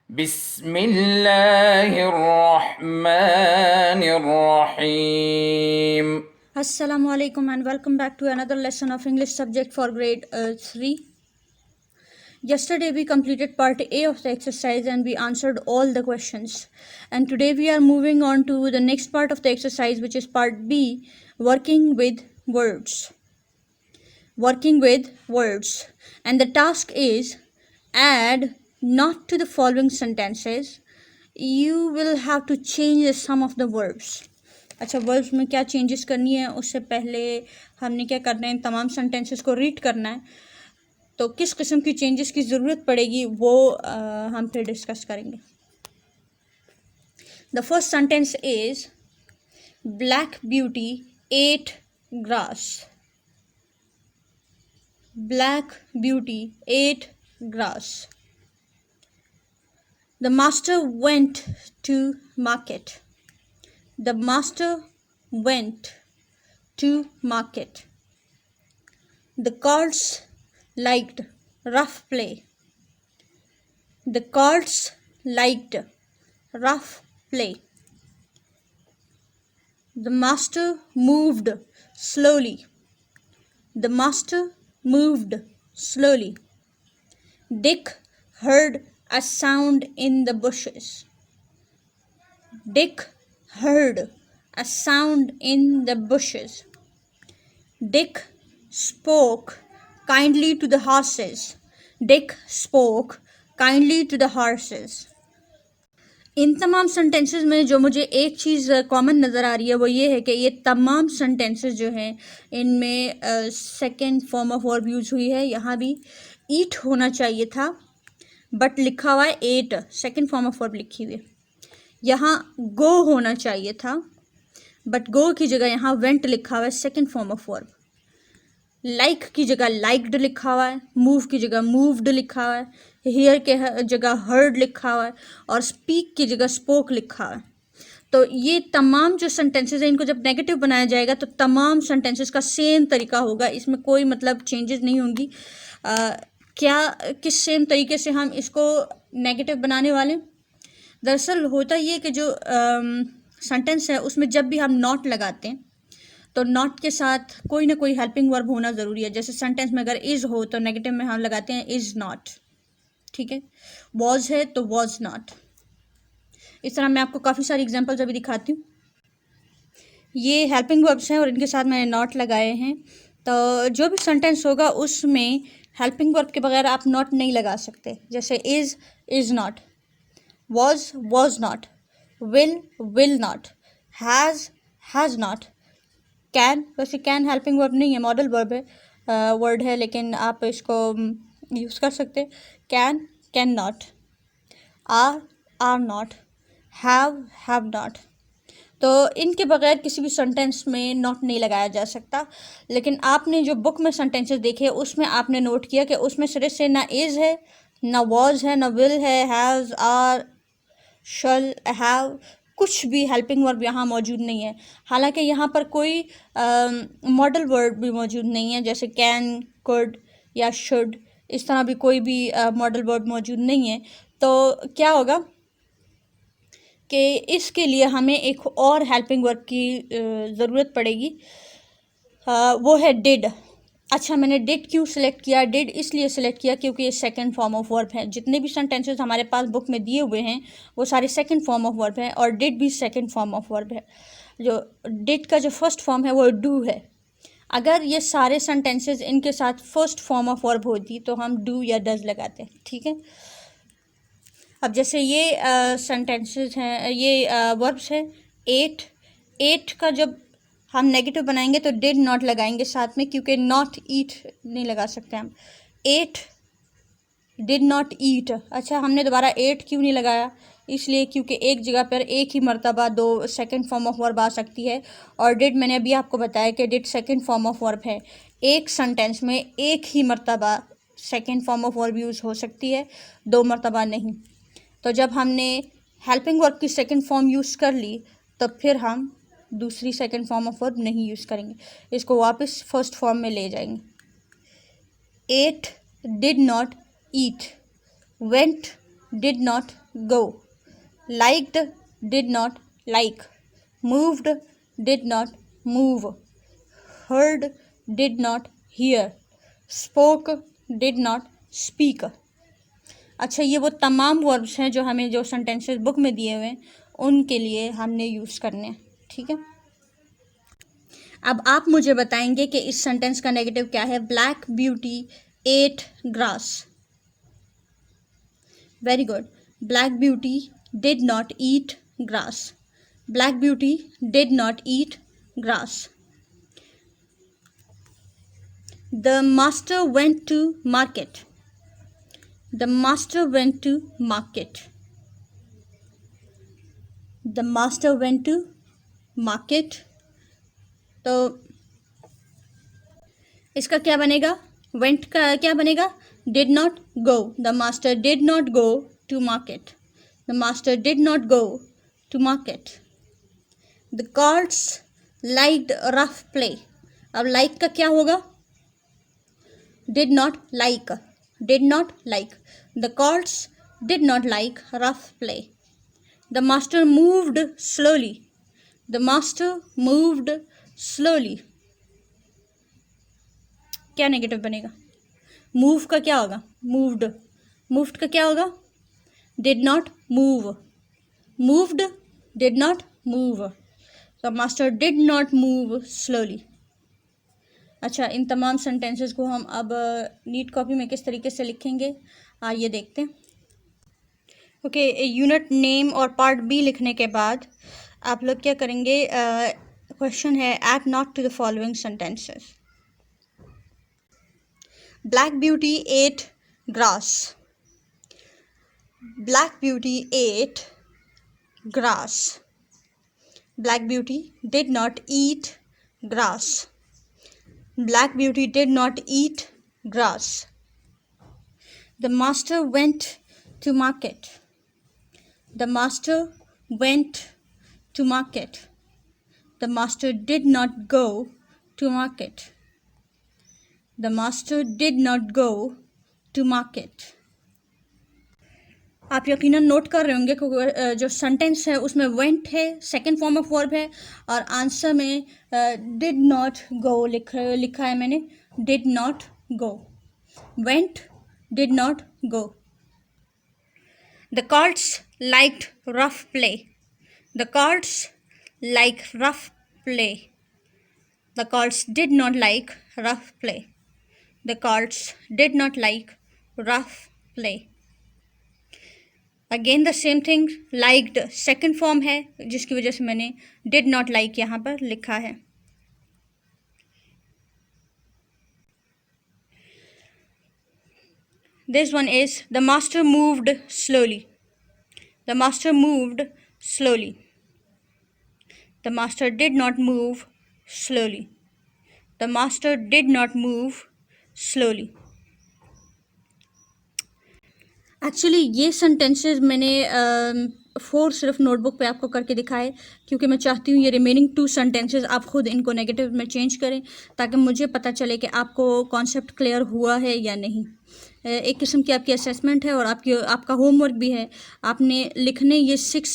Bismillahirrahmanirrahim. Assalamu alaikum and welcome back to another lesson of English subject for grade 3. Yesterday we completed part A of the exercise and we answered all the questions. And today we are moving on to the next part of the exercise, which is part B, working with words. Working with words. And the task is add not to the following sentences. You will have to change some of the verbs. अच्छा, verbs में क्या changes करनी है उससे पहले हमने क्या करना है, इन तमाम सेंटेंसेस को रीड करना है. तो किस किस्म की चेंजेस की ज़रूरत पड़ेगी वो हम फिर डिस्कस करेंगे. The first sentence is Black beauty ate grass. Black beauty ate grass. The master went to market. The master went to market. The cards liked rough play. The cards liked rough play. The master moved slowly. The master moved slowly. Dick heard a sound in the bushes. Dick heard a sound in the bushes. Dick spoke kindly to the horses. Dick spoke kindly to the horses. इन तमाम sentences में जो मुझे एक चीज़ common नज़र आ रही है वो ये है कि ये तमाम सेंटेंसेस जो हैं इनमें second form of verb use हुई है. यहाँ भी ईट होना चाहिए था बट लिखा हुआ है ate, second form of verb लिखी हुई है. यहाँ गो होना चाहिए था बट गो की जगह यहाँ वेंट लिखा हुआ है, second form of verb. Like की जगह लाइक्ड लिखा हुआ है. मूव की जगह मूव्ड लिखा हुआ है. हियर के जगह हर्ड लिखा हुआ है और स्पीक की जगह स्पोक लिखा हुआ है. तो ये तमाम जो सेंटेंसेस हैं इनको जब नेगेटिव बनाया जाएगा तो तमाम सेंटेंसेस का सेम तरीका होगा. इसमें कोई मतलब चेंजेस नहीं होंगी. क्या किस सेम तरीके से हम इसको नेगेटिव बनाने वाले हैं? दरअसल होता ये कि जो सेंटेंस है उसमें जब भी हम नॉट लगाते हैं तो नॉट के साथ कोई ना कोई हेल्पिंग वर्ब होना ज़रूरी है. जैसे सेंटेंस में अगर इज़ हो तो नेगेटिव में हम लगाते हैं इज़ नॉट. ठीक है. वॉज है तो वॉज नॉट. इस तरह मैं आपको काफ़ी सारी एग्जांपल्स अभी दिखाती हूँ. ये हेल्पिंग वर्ब्स हैं और इनके साथ मैंने नॉट लगाए हैं. तो जो भी सेंटेंस होगा उसमें हेल्पिंग वर्ब के बगैर आप नॉट नहीं लगा सकते. जैसे is not, was not, will not, has not, can. वैसे can हेल्पिंग वर्ब नहीं है, मॉडल वर्ब है, वर्ड है, लेकिन आप इसको यूज़ कर सकते. can not, are not, have not. तो इनके बगैर किसी भी सेंटेंस में नॉट नहीं लगाया जा सकता. लेकिन आपने जो बुक में सेंटेंसेस देखे उसमें आपने नोट किया कि उसमें सिरे से ना इज़ है, ना वॉज है, ना विल है, हैज़, आर, शल, हैव, कुछ भी हेल्पिंग वर्ब यहाँ मौजूद नहीं है. हालांकि यहाँ पर कोई मॉडल वर्ब भी मौजूद नहीं है, जैसे कैन, कुड या शुड. इस तरह भी कोई भी मॉडल वर्ब मौजूद नहीं है. तो क्या होगा कि इसके लिए हमें एक और हेल्पिंग वर्ब की ज़रूरत पड़ेगी. वो है डिड. अच्छा, मैंने डिड क्यों सिलेक्ट किया? डिड इसलिए सिलेक्ट किया क्योंकि ये सेकंड फॉर्म ऑफ वर्ब है. जितने भी सेंटेंसेस हमारे पास बुक में दिए हुए हैं वो सारे सेकंड फॉर्म ऑफ वर्ब हैं और डिड भी सेकंड फॉर्म ऑफ वर्ब है. जो डिड का जो फर्स्ट फॉर्म है वो डू है. अगर ये सारे सेंटेंसेस इनके साथ फर्स्ट फॉर्म ऑफ वर्ब होती तो हम डू या डज लगाते. ठीक है. अब जैसे ये सेंटेंसेस हैं, ये वर्ब्स हैं. एट का जब हम नेगेटिव बनाएंगे तो डिड नॉट लगाएंगे साथ में, क्योंकि नॉट ईट नहीं लगा सकते हम. Ate did not eat. अच्छा, हमने दोबारा एट क्यों नहीं लगाया? इसलिए क्योंकि एक जगह पर एक ही मर्तबा दो सेकंड फॉर्म ऑफ वर्ब आ सकती है और डिड मैंने अभी आपको बताया कि did second form of verb है. एक सेंटेंस में एक ही मर्तबा second form of verb use हो सकती है, दो मर्तबा नहीं. तो जब हमने हेल्पिंग वर्ब की सेकंड फॉर्म यूज़ कर ली तो फिर हम दूसरी सेकंड फॉर्म ऑफ वर्ब नहीं यूज़ करेंगे, इसको वापस फर्स्ट फॉर्म में ले जाएंगे. Eight did not eat, went did not go. Liked, did not like. Moved, did not move. Heard, did not hear. Spoke, did not speak. अच्छा, ये वो तमाम वर्ब्स हैं जो हमें जो सेंटेंसेस बुक में दिए हुए हैं उनके लिए हमने यूज़ करने हैं, ठीक है। अब आप मुझे बताएंगे कि इस सेंटेंस का नेगेटिव क्या है। Black beauty ate grass. Very good. Black beauty did not eat grass. Black beauty did not eat grass. The master went to market. The master went to market. The master went to market. तो इसका क्या बनेगा? Went का क्या बनेगा? Did not go. The master did not go to market. The master did not go to market. The cards liked rough play. अब like का क्या होगा? Did not like. Did not like. The cards did not like rough play. The master moved slowly. The master moved slowly. क्या negative बनेगा? Move का क्या होगा? Moved. Moved का क्या होगा? Did not move. Moved did not move. The master did not move slowly. अच्छा, इन तमाम सेंटेंसेस को हम अब नीट कॉपी में किस तरीके से लिखेंगे आइए देखते हैं। ओके, यूनिट नेम और पार्ट बी लिखने के बाद आप लोग क्या करेंगे? क्वेश्चन है add not to the following sentences. Black beauty ate grass. Black beauty ate grass. Black beauty did not eat grass. Black beauty did not eat grass. The master went to market. The master went to market. The master did not go to market. The master did not go to market. आप यकीनन note कर रहे होंगे कि जो sentence है उसमें went है, सेकंड फॉर्म ऑफ वर्ब है, और आंसर में डिड नॉट गो लिखा है मैंने। Did not go. Went, did not go. The cards liked rough play. The cards like rough play. The cards did not like rough play. The cards did not like rough play. Again the same thing, liked second form है जिसकी वजह से मैंने did not like यहाँ पर लिखा है। This one is the master moved slowly. The master moved slowly. The master did not move slowly. The master did not move slowly. Actually ये सेंटेंसेस मैंने 4 सिर्फ नोटबुक पे आपको करके दिखाए क्योंकि मैं चाहती हूँ ये रिमेनिंग 2 सेंटेंसेस आप खुद इनको नेगेटिव में चेंज करें ताकि मुझे पता चले कि आपको कॉन्सेप्ट क्लियर हुआ है या नहीं। एक किस्म की आपकी असेसमेंट है और आपका होमवर्क भी है। आपने लिखने ये 6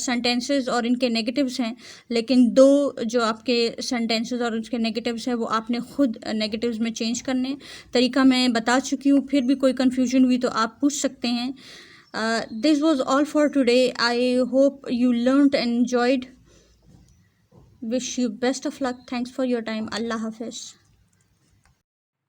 सेंटेंसेस और इनके नेगेटिव्स हैं, लेकिन 2 जो आपके सेंटेंसेस और उसके नेगेटिव्स हैं वो आपने खुद नेगेटिव्स में चेंज करने हैं। तरीका मैं बता चुकी हूँ, फिर भी कोई कन्फ्यूजन हुई तो आप पूछ सकते हैं। This was all for today. I hope you learned and enjoyed. Wish you best of luck. Thanks for your time. Allah Hafiz.